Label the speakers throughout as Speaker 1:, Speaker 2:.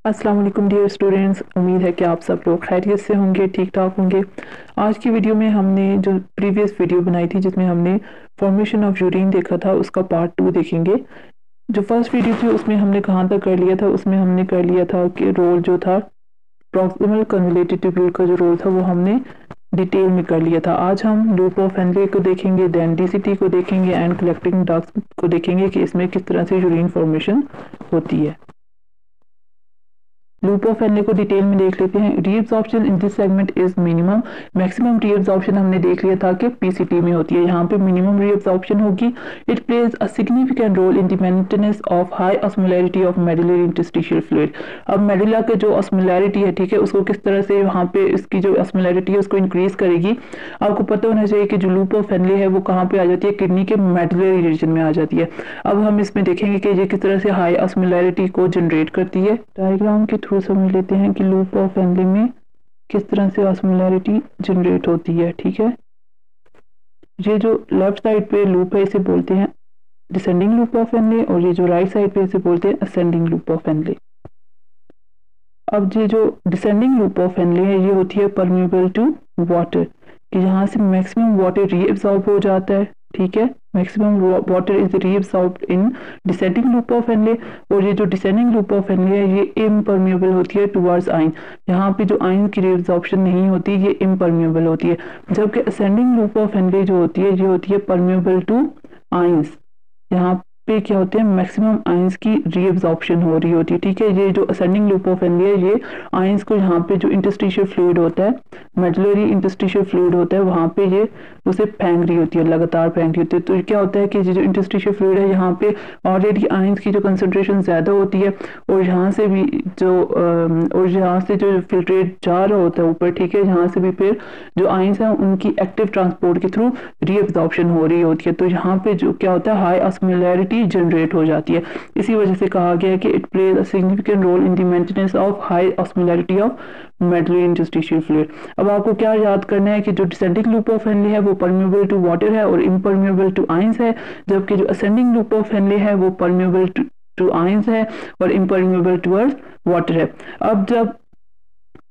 Speaker 1: अस्सलाम वालेकुम dear students, उम्मीद है कि आप सब लोग खैरियत से होंगे, ठीक ठाक होंगे। आज की वीडियो में हमने जो प्रीवियस वीडियो बनाई थी जिसमें हमने फॉर्मेशन ऑफ यूरिन देखा था, उसका पार्ट 2 देखेंगे। जो फर्स्ट वीडियो थी उसमें हमने कहाँ तक कर लिया था, उसमें हमने कर लिया था कि रोल जो था प्रॉक्सिमल कन्वोल्यूटेड ट्यूब्यूल का जो रोल था वो हमने डिटेल में कर लिया था। आज हम लूप ऑफ हेनरी को देखेंगे, देन डीसीटी को देखेंगे एंड कलेक्टिंग डक्ट्स को देखेंगे कि इसमें किस तरह से यूरिन फॉर्मेशन होती है। लूप ऑफ हेनरी को डिटेल में देख लेते हैं। Reabsorption in this segment is minimum. Maximum reabsorption हमने देख लिया था कि पीसीटी में होती है, यहाँ पे मिनिमम रीअब्जॉर्प्शन होगी। It plays a significant role in the maintenance of high osmolarity of medullary interstitial fluid. अब मेडुला के जो ऑस्मोलैरिटी है, ठीक है, उसको किस तरह से यहाँ पे इसकी जो ऑस्मोलैरिटी है उसको इंक्रीज करेगी। आपको पता होना चाहिए कि जो लूप ऑफ हेनरी है वो कहाँ पे आ जाती है, किडनी के मेडुलरी रीजन में आ जाती है। अब हम इसमें देखेंगे कि ये किस तरह से हाई ऑस्मोलैरिटी को जनरेट करती है। डायग्राम के थ्रू समझ लेते हैं कि लूप ऑफ हेनरी में किस तरह से ऑस्मोलैरिटी जनरेट होती है। ठीक है, ये जो लेफ्ट साइड पे लूप है इसे बोलते हैं डिसेंडिंग लूप ऑफ हेनरी, और ये जो राइट साइड पे इसे बोलते हैं असेंडिंग लूप ऑफ हेनरी। अब ये जो डिसेंडिंग लूप ऑफ हेनरी है ये होती है परमेबल टू वाटर, कि यहाँ से मैक्सिमम वाटर रीअब्सॉर्ब हो जाता है। ठीक है, maximum water is reabsorbed in descending loop of Henry. और ये जो डिसेंडिंग लूप ऑफ हेनरी है ये इम्परमिएबल होती है टुवर्ड्स आयन। यहाँ पे जो आयन की रीअब्सॉर्प्शन नहीं होती, ये इम्परमिएबल होती है। जबकि असेंडिंग लूप ऑफ हेनरी जो होती है ये होती है परमिएबल टू आयंस। यहाँ पे क्या होते हैं, मैक्सिमम आयंस की रीअब्सॉर्प्शन हो रही होती है। ठीक है, ये जो असेंडिंग लूप ऑफ हेनरी है ये आयंस को यहाँ पे जो इंटरस्टिशियल फ्लूइड होता है, मेडुलरी इंटरस्टिशियल फ्लूइड होता है, वहाँ पे ये उसे फेंक रही होती है, लगातार फेंक रही होती है। तो क्या होता है कि जो इंटरस्टिशियल फ्लूइड है यहाँ पे ऑलरेडी आयंस की जो कंसंट्रेशन ज़्यादा होती है, और यहाँ से भी जो फिल्ट्रेट जा रहा होता है ऊपर, ठीक है, यहाँ से भी फिर जो आयंस है उनकी एक्टिव ट्रांसपोर्ट के थ्रू रीअब्सॉर्प्शन हो रही होती है। तो यहाँ पे जो क्या होता है, हाई ऑस्मोलैरिटी जनरेट हो जाती है। इसी वजह से कहा गया है कि it plays a significant role in the maintenance of high osmolarity of medullary interstitial fluid. अब आपको क्या याद करना है कि जो डिसेंडिंग लूप ऑफ हेनरी है वो परमिएबल टू वाटर है और इम्परमिएबल टू आयंस है, जबकि जो असेंडिंग लूप ऑफ हेनरी है वो परमिएबल टू आयंस है और इम्परमिएबल टुवर्ड्स वाटर है। अब जब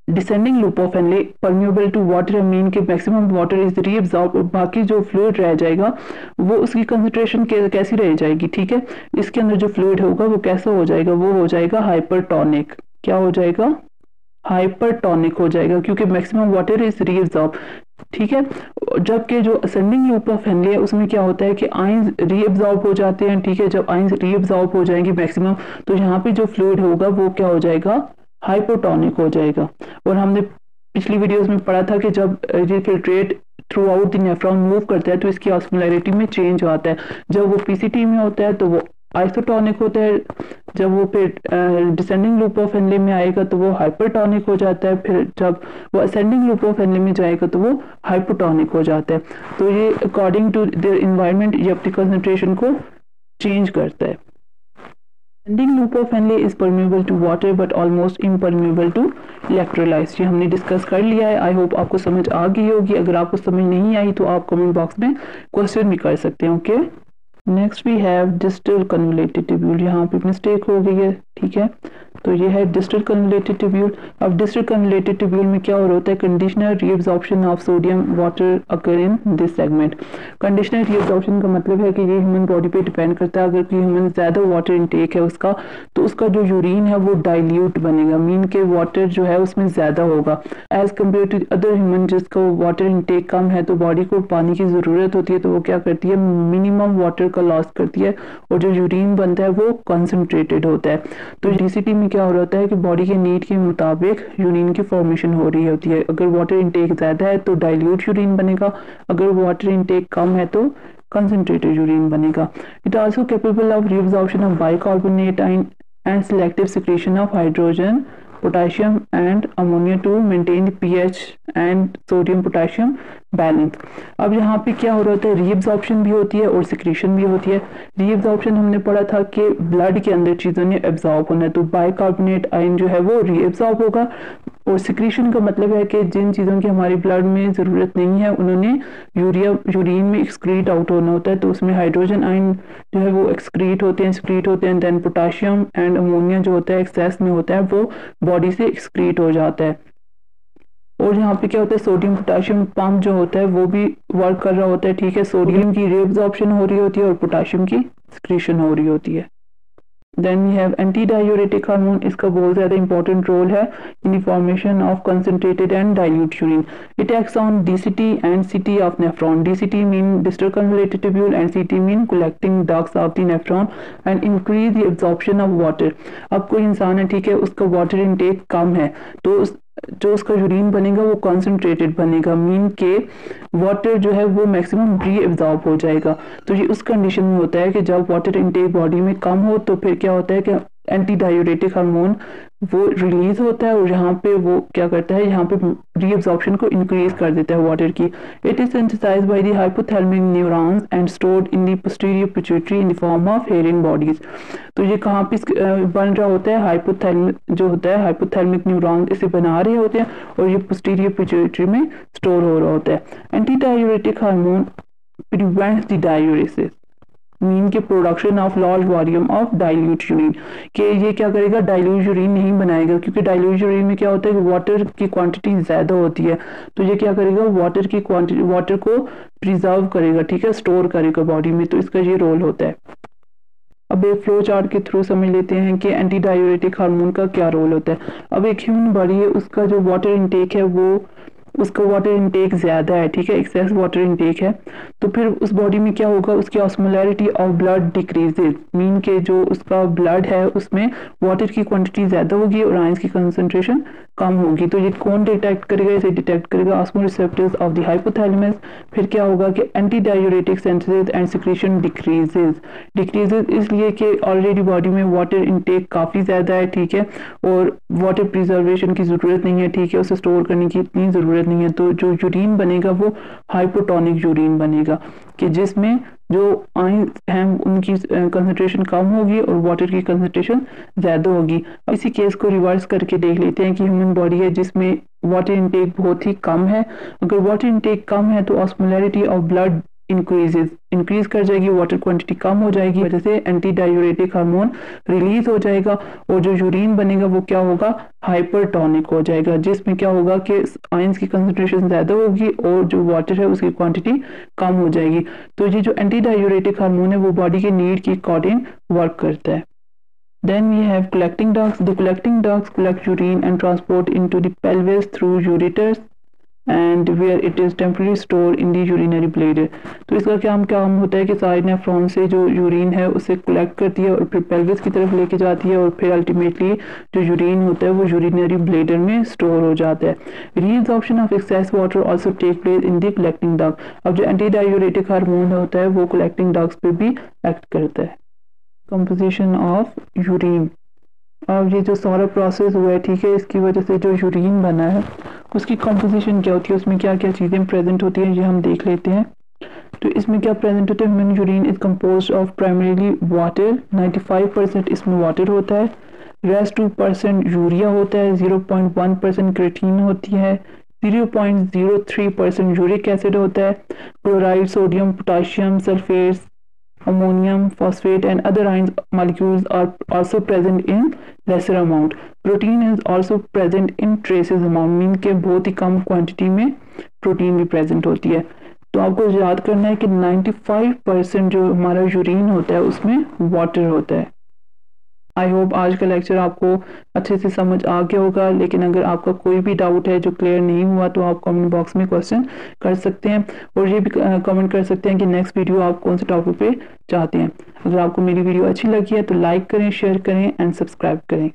Speaker 1: descending loop of Henle permeable to water mean के मैक्सिमम वाटर इज रीअब्सॉर्ब, और बाकी जो फ्लूइड रह जाएगा वो उसकी कंसंट्रेशन कैसी रह जाएगी। ठीक है, इसके अंदर जो फ्लूइड होगा वो कैसा हो जाएगा, वो हो जाएगा हाइपरटोनिक। क्या हो जाएगा, हाइपरटोनिक हो जाएगा, क्योंकि मैक्सिमम वाटर इज रीअब्सॉर्ब। ठीक है, जबकि जो असेंडिंग लूप ऑफ हेनरी है उसमें क्या होता है कि आयंस रीअब्सॉर्ब हो जाते हैं। ठीक है, जब आयंस रीअब्सॉर्ब हो जाएंगे मैक्सिमम, तो यहाँ पे जो फ्लूइड होगा वो क्या हो जाएगा, हाइपोटोनिक हो जाएगा। और हमने पिछली वीडियोस में पढ़ा था कि जब ये filtrate through out the nephron move करता है तो इसकी ऑस्मोलैरिटी में चेंज आता है। जब वो पीसीटी में होता है तो वो आइसोटोनिक होता है, जब वो फिर डिसेंडिंग लूप ऑफ हेनरी में आएगा तो वो हाइपरटोनिक हो जाता है, फिर जब वो असेंडिंग लूप ऑफ हेनरी में जाएगा तो वो हाइपोटोनिक हो जाता है। तो ये अकॉर्डिंग टू देयर इन्वायरमेंट ये अपनी कंसंट्रेशन को चेंज करता है। Ascending loop of Henle is permeable to water but almost impermeable to electrolytes। ये हमने डिस्कस कर लिया है। आई होप आपको समझ आ गई होगी। अगर आपको समझ नहीं आई तो आप कमेंट बॉक्स में क्वेश्चन भी कर सकते हैं। Okay, next we have distal convoluted tubule. यहाँ पे मिस्टेक हो गई है। ठीक है, तो ये है डिस्टल कन्वोल्यूटेड ट्यूब्यूल। अब डिस्टल कन्वोल्यूटेड ट्यूब्यूल में क्या हो रहा होता है, conditional reabsorption of sodium water occur in this segment. Conditional reabsorption का मतलब है कि ये ह्यूमन बॉडी पे डिपेंड करता है। अगर कोई ह्यूमन ज़्यादा वाटर इनटेक है उसका, तो उसका जो यूरिन है वो डाइल्यूट बनेगा, मीन के वाटर जो है उसमें ज़्यादा होगा as compare to other human जिसको वाटर इनटेक कम है। तो बॉडी को पानी की ज़रूरत होती है तो वो क्या करती है, मिनिमम वाटर का लॉस करती है, और जो यूरिन बनता है वो कंसंट्रेटेड होता है। तो डीसीटी में क्या हो रहा होता है कि बॉडी के नीड के मुताबिक यूरिन की फॉर्मेशन हो रही होती है। अगर वाटर इनटेक ज़्यादा है तो डाइल्यूट यूरिन बनेगा, अगर वाटर इनटेक कम है तो कंसंट्रेटेड यूरिन बनेगा। It also capable of reabsorption of bicarbonate ion and selective secretion of hydrogen, potassium and ammonia to maintain pH and sodium potassium balance. अब यहाँ पे क्या हो रहा होता है, रीअब्जॉर्प्शन भी होती है और सिक्रीशन भी होती है। रीअब्जॉर्प्शन हमने पढ़ा था कि ब्लड के अंदर चीज़ों ने एब्जॉर्ब होना है, तो बाइकार्बोनेट आयन जो है वो रीअब्जॉर्ब होगा। और सिक्रीशन का मतलब है कि जिन चीज़ों की हमारी ब्लड में ज़रूरत नहीं है उन्होंने यूरिन में एक्सक्रीट आउट होना होता है, तो उसमें हाइड्रोजन आयन जो है वो एक्सक्रीट होते हैं, देन पोटाशियम एंड अमोनिया जो होता है एक्सेस में होता है वो बॉडी से एक्सक्रीट हो जाता है। और यहाँ पे क्या होता है, सोडियम पोटाशियम पंप जो होता है वो भी वर्क कर रहा होता है, ठीक है। सोडियम की रीअब्जॉर्प्शन हो रही होती है और पोटाशियम की सिक्रीशन हो रही होती है। Then we have anti diuretic hormone, इसका बहुत ज़्यादा इंपॉर्टेंट रोल है in the formation of concentrated and dilute urine. It acts on DCT and CT of nephron. DCT mean distal convoluted tubule and CT mean collecting ducts of the nephron and increase the absorption of water. अब कोई इंसान है, ठीक है, उसका water intake कम है, तो जो उसका यूरिन बनेगा वो कॉन्सेंट्रेटेड बनेगा, मीन के वाटर जो है वो मैक्सिमम री एब्जॉर्ब हो जाएगा। तो ये उस कंडीशन में होता है कि जब वाटर इनटेक बॉडी में कम हो तो फिर क्या होता है कि एंटी डायूरेटिक हार्मोन वो रिलीज होता है और यहाँ पे वो क्या करता है, यहाँ पे रीअब्जॉर्प्शन को इंक्रीज कर देता है वाटर की। It is synthesised by the hypothalamic neurons and stored in the posterior pituitary in the form of Herring bodies. तो ये कहाँ पे बन रहा होता है, हाइपोथैलेमिक जो होता है, हाइपोथैलेमिक न्यूरॉन्स इसे बना रहे होते हैं और ये पोस्टीरियर पिट्यूटरी में स्टोर हो रहा होता है। Anti diuretic hormone prevents the diuresis, mean के production of large volume of dilute urine, कि ये क्या करेगा, डाइल्यूट यूरिन नहीं बनाएगा, क्योंकि डाइल्यूट यूरिन में क्या होता है कि वाटर की क्वांटिटी ज़्यादा होती है, तो ये क्या करेगा, वाटर की क्वांटिटी, वाटर को प्रिजर्व करेगा, ठीक है, स्टोर करेगा बॉडी में, तो इसका ये रोल होता है। अब एक फ्लो चार्ट के थ्रू समझ लेते हैं कि एंटी डायूरेटिक हार्मोन का क्या रोल होता है। अब एक ह्यूमन बॉडी है, उसका जो वाटर इनटेक है वो, उसका वाटर इनटेक ज़्यादा है, ठीक है, एक्सेस वाटर इनटेक है, तो फिर उस बॉडी में क्या होगा, उसकी osmolarity of blood decreases, mean के जो उसका ब्लड है उसमें वाटर की क्वांटिटी ज़्यादा होगी और आयंस की कंसंट्रेशन कम होगी। तो ये कौन डिटेक्ट करेगा, इसे डिटेक्ट करेगा ऑस्मोरिसेप्टर्स ऑफ द हाइपोथैलेमस। फिर क्या होगा कि anti diuretic synthesis and secretion decreases इसलिए कि ऑलरेडी बॉडी में वाटर इनटेक काफ़ी ज़्यादा है, ठीक है, और वाटर प्रिजर्वेशन की ज़रूरत नहीं है, ठीक है, उसे स्टोर करने की इतनी ज़रूरत नहीं है, तो जो यूरिन बनेगा वो हाइपोटोनिक यूरिन बनेगा, कि जिसमें जो आयन हैं उनकी कंसंट्रेशन कम होगी और वाटर की कंसंट्रेशन ज़्यादा होगी। अब इसी केस को रिवर्स करके देख लेते हैं कि ह्यूमन बॉडी है जिसमें वाटर इनटेक बहुत ही कम है। अगर वाटर इनटेक कम है तो ऑस्मोलैरिटी ऑफ ब्लड इंक्रीज कर जाएगी, वाटर क्वांटिटी कम हो जाएगी, वजह से एंटी डायूरेटिक हार्मोन रिलीज हो जाएगा और जो यूरिन बनेगा वो क्या होगा, हाइपरटोनिक हो जाएगा, जिसमें क्या होगा कि आयंस की कंसंट्रेशन ज़्यादा होगी और जो वाटर है उसकी क्वांटिटी कम हो जाएगी। तो ये जो एंटी डायूरेटिक हार्मोन है वो बॉडी के नीड के अकॉर्डिंग वर्क करता है। Then we have collecting ducts. The collecting ducts collect urine and transport into the pelvis through ureters and where it is temporarily stored in the urinary bladder. तो इसका काम होता है कि साइड नेफ्रॉन से जो यूरिन है उसे कलेक्ट करती है और फिर पेल्विस की तरफ लेके जाती है और फिर अल्टीमेटली जो यूरिन होता है वो यूरिनरी ब्लेडर में स्टोर हो जाता है। Reabsorption of excess water also take place in the collecting duct. अब जो एंटी डायूरेटिक हार्मोन होता है वो कलेक्टिंग डक्ट्स पे भी एक्ट करता है। कंपोजिशन ऑफ यूरिन, अब ये जो सारा प्रोसेस हुआ है, ठीक है, इसकी वजह से जो यूरिन बना है उसकी कंपोजिशन क्या होती है, उसमें क्या क्या चीज़ें प्रेजेंट होती हैं, ये हम देख लेते हैं। तो इसमें क्या प्रेजेंट होता है, human urine is composed of primarily water, 95% इसमें वाटर होता है, रेस्ट 2% यूरिया होता है, 0.1% क्रेटीन होती है, 0.03% यूरिक एसिड होता है, chloride, sodium, potassium, sulphates, ammonium, phosphate and other ions molecules are also present in lesser amount. Protein is also present in traces amount, mean के बहुत ही कम क्वांटिटी में प्रोटीन भी प्रेजेंट होती है। तो आपको याद करना है कि 95% जो हमारा यूरिन होता है उसमें वाटर होता है। आई होप आज का लेक्चर आपको अच्छे से समझ आ गया होगा, लेकिन अगर आपका कोई भी डाउट है जो क्लियर नहीं हुआ तो आप कमेंट बॉक्स में क्वेश्चन कर सकते हैं और ये भी कमेंट कर सकते हैं कि नेक्स्ट वीडियो आप कौन से टॉपिक पे चाहते हैं। अगर आपको मेरी वीडियो अच्छी लगी है तो लाइक करें, शेयर करें एंड सब्सक्राइब करें।